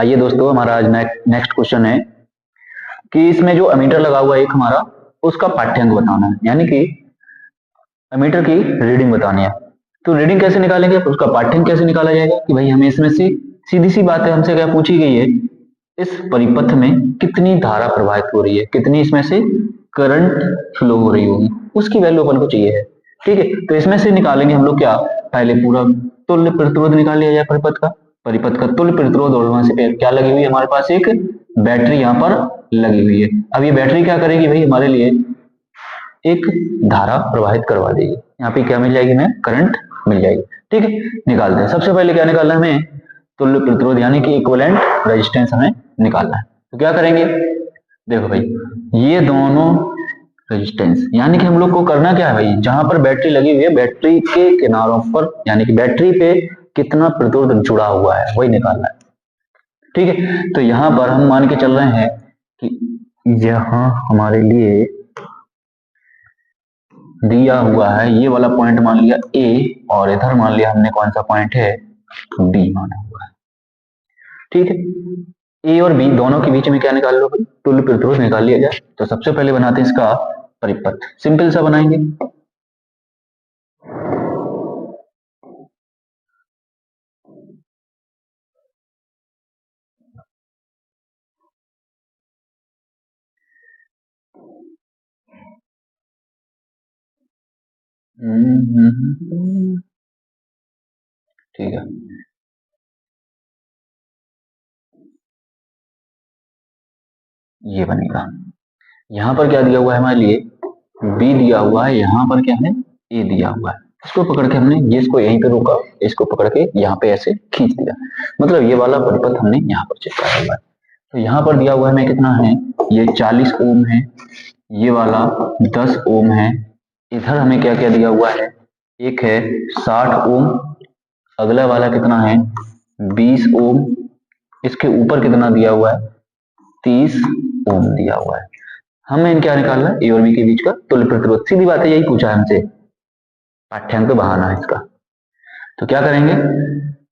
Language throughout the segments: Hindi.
आइए दोस्तों, हमारा आज नेक्स्ट क्वेश्चन है कि इसमें जो अमीटर लगा हुआ है एक हमारा, उसका पाठ्यांक बताना है, यानी कि अमीटर की रीडिंग बतानी है। तो रीडिंग कैसे निकालेंगे, उसका पाठ्यांक कैसे निकाला जाएगा कि भाई हमें इसमें से सीधी सी बात है, हमसे क्या पूछी गई है, इस परिपथ में कितनी धारा प्रवाहित हो रही है, कितनी इसमें से करंट फ्लो हो रही होगी, उसकी वैल्यू अपन को चाहिए है। ठीक है, तो इसमें से निकालेंगे हम लोग क्या, पहले पूरा तुल्य प्रतिरोध निकाल लिया जाए परिपथ का तुल्य प्रतिरोध, और वहां से क्या लगी हुई है हमारे पास, एक बैटरी यहाँ पर लगी हुई है। अब ये बैटरी क्या करेगी भाई, हमारे लिए एक धारा प्रवाहित करवा देगी, यहाँ पे क्या मिल जाएगी, हमें करंट मिल जाएगी। ठीक है, निकालते हैं। सबसे पहले क्या निकालना है हमें, तुल्य प्रतिरोध यानी कि इक्विवेलेंट रेजिस्टेंस हमें निकालना है। तो क्या करेंगे, देखो भाई ये दोनों रेजिस्टेंस, यानी कि हम लोग को करना क्या है भाई, जहां पर बैटरी लगी हुई है बैटरी के किनारों पर, यानी कि बैटरी पे कितना प्रतिरोध जुड़ा हुआ है वही निकालना है। ठीक है, तो यहां पर हम मान के चल रहे हैं कि यहां हमारे लिए दिया हुआ है ये वाला पॉइंट मान लिया ए, और इधर मान लिया हमने कौन सा पॉइंट है, बी माना हुआ है। ठीक है, ए और बी दोनों के बीच में क्या निकाल लो भाई, तुल्य प्रतिरोध निकाल लिया जाए। तो सबसे पहले बनाते हैं इसका परिपथ, सिंपल सा बनाएंगे। ठीक है, ये बनेगा। यहां पर क्या दिया हुआ है हमारे लिए, बी दिया हुआ है, यहाँ पर क्या है, ए दिया हुआ है। इसको पकड़ के हमने ये, इसको यहीं पे रोका, इसको पकड़ के यहाँ पे ऐसे खींच दिया, मतलब ये वाला परिपथ हमने यहाँ पर चिपकाया हुआ है। तो यहाँ पर दिया हुआ है हमें कितना है, ये 40 ओम है, ये वाला 10 ओम है। इधर हमें क्या क्या दिया हुआ है, एक है 60 ओम, अगला वाला कितना है 20 ओम, इसके ऊपर कितना दिया हुआ है 30 ओम दिया हुआ है। हमें क्या निकालना है, ए और बी के बीच का तुल्य प्रतिरोध। सीधी बात है, यही पूछा है हमसे, पाठ्यांक बहाना है इसका। तो क्या करेंगे,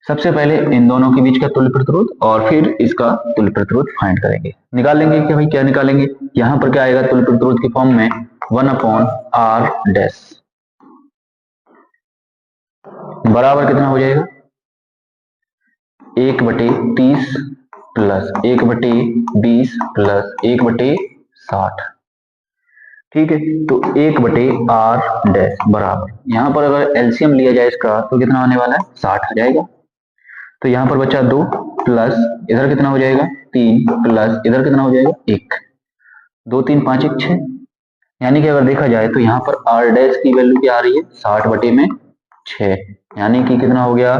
सबसे पहले इन दोनों के बीच का तुल्य प्रतिरोध और फिर इसका तुल्य प्रतिरोध फाइंड करेंगे, निकाल लेंगे। क्या भाई क्या निकालेंगे, यहां पर क्या आएगा तुल्य प्रतिरोध के फॉर्म में 1/r डैश बराबर कितना हो जाएगा, 1/30 प्लस 1/20 प्लस 1/60। ठीक है, तो 1/r डैश बराबर, यहाँ पर अगर एलसीएम लिया जाए इसका तो कितना आने वाला है 60 आ जाएगा। तो यहाँ पर बचा 2 प्लस इधर कितना हो जाएगा 3 प्लस इधर कितना हो जाएगा 1, 2 3 5 1 6, यानी कि अगर देखा जाए तो यहाँ पर r डैश की वैल्यू क्या आ रही है 60/6, यानी कि कितना हो गया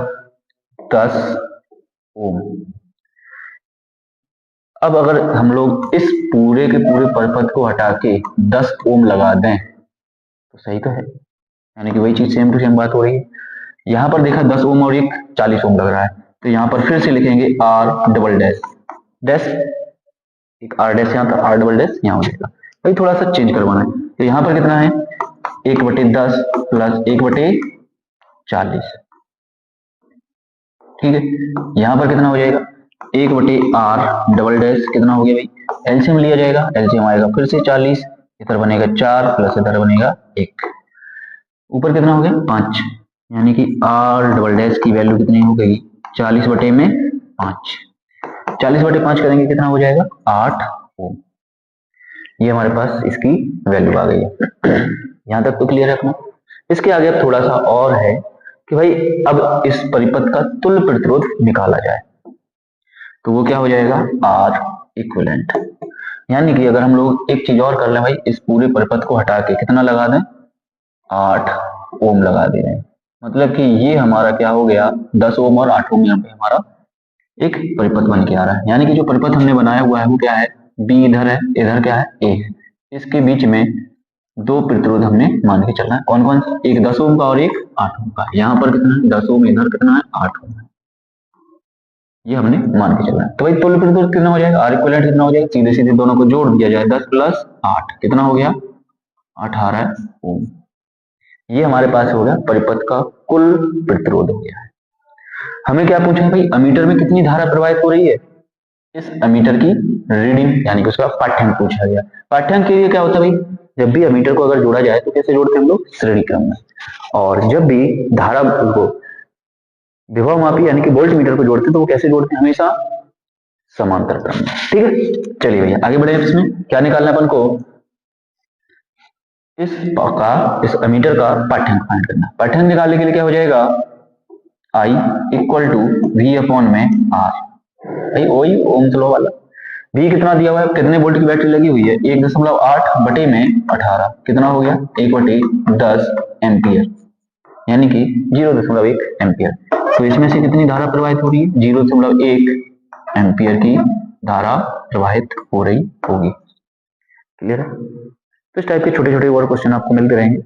10 ओम। अब अगर हम लोग इस पूरे के पूरे परिपथ को हटा के 10 ओम लगा दें तो सही तो है, यानी कि वही चीज सेम टू सेम बात हो रही है। यहाँ पर देखा 10 ओम और एक 40 ओम लग रहा है, तो यहाँ पर फिर से लिखेंगे आर डबल डैश डैश, एक आर डैश यहाँ था, आर डबल डैश यहाँ हो जाएगा। भाई थोड़ा सा चेंज करवाना है, तो यहाँ पर कितना है 1/10 प्लस 1/40। ठीक है, यहाँ पर कितना हो जाएगा 1/r डबल डैश कितना हो गया भाई, एलसीएम लिया जाएगा, एलसीएम आएगा फिर से 40, इधर बनेगा 4 प्लस इधर बनेगा 1, ऊपर कितना हो गया 5, यानी कि r डबल डैश की वैल्यू कितनी हो गई 40/5, 40/5 करेंगे कितना हो जाएगा 8 ओम। ये हमारे पास इसकी वैल्यू आ गई है। यहाँ तक तो क्लियर है अपना। इसके आगे अब थोड़ा सा और है कि भाई अब इस परिपथ का तुल्य प्रतिरोध निकाला जाए, तो वो क्या हो जाएगा R इक्विवेलेंट, यानी कि अगर हम लोग एक चीज और कर लें भाई, इस पूरे परिपथ को हटा के कितना लगा दें 8 ओम लगा दे रहे हैं, मतलब कि ये हमारा क्या हो गया 10 ओम और 8 ओम, यहाँ पे हमारा एक परिपथ बन के आ रहा है। यानी कि जो परिपथ हमने बनाया हुआ है वो क्या है, बी इधर है, इधर क्या है ए है, इसके बीच में दो प्रतिरोध हमने मान के चलना है। कौन कौन सा, एक 10 ओम का और एक 8 ओम का। यहाँ पर कितना है 10 ओम, इधर कितना है 8 ओम है, ये हमने मान के चलना है। तो भाई तुल्य प्रतिरोध कितना हो जाएगा, आर इक्विवेलेंट कितना हो जाएगा, सीधे सीधे दोनों को जोड़ दिया जाए, 10 प्लस 8 कितना हो गया 18 ओम। ये हमारे पास हो गया परिपथ का कुल प्रतिरोध हो गया है। हमें क्या पूछा है भाई, अमीटर में कितनी धारा प्रवाहित हो रही है, इस एमीटर की रीडिंग यानी कि उसका पाठ्यांक पूछा गया। पाठ्यांक के लिए क्या होता है भाई, जब भी एमीटर को अगर जोड़ा जाए तो कैसे जोड़ते हैं हम लोग, श्रेणी क्रम में। और जब भी धारा को विभव मापी यानी कि वोल्ट मीटर को जोड़ते हैं तो वो कैसे जोड़ते हैं, हमेशा समांतर क्रम में। ठीक है, चलिए भैया आगे बढ़े। इसमें क्या निकालना है अपन को, इस एमीटर का पाठ्यांक फाइंड करना। पाठ्यांक निकालने के लिए क्या हो जाएगा, I equal to we upon में आर, भाई वही ओम्स लॉ वाला। वी कितना दिया हुआ है, कितने वोल्ट की बैटरी लगी हुई है, 1.8 बटे में 18, कितना हो गया 1/10 एम्पियर, यानी कि 0.1 एम्पियर। तो इसमें से कितनी धारा प्रवाहित हो रही है, 0.1 एम्पियर की धारा प्रवाहित हो रही होगी। क्लियर है। तो इस टाइप के छोटे छोटे और क्वेश्चन आपको मिलते रहेंगे।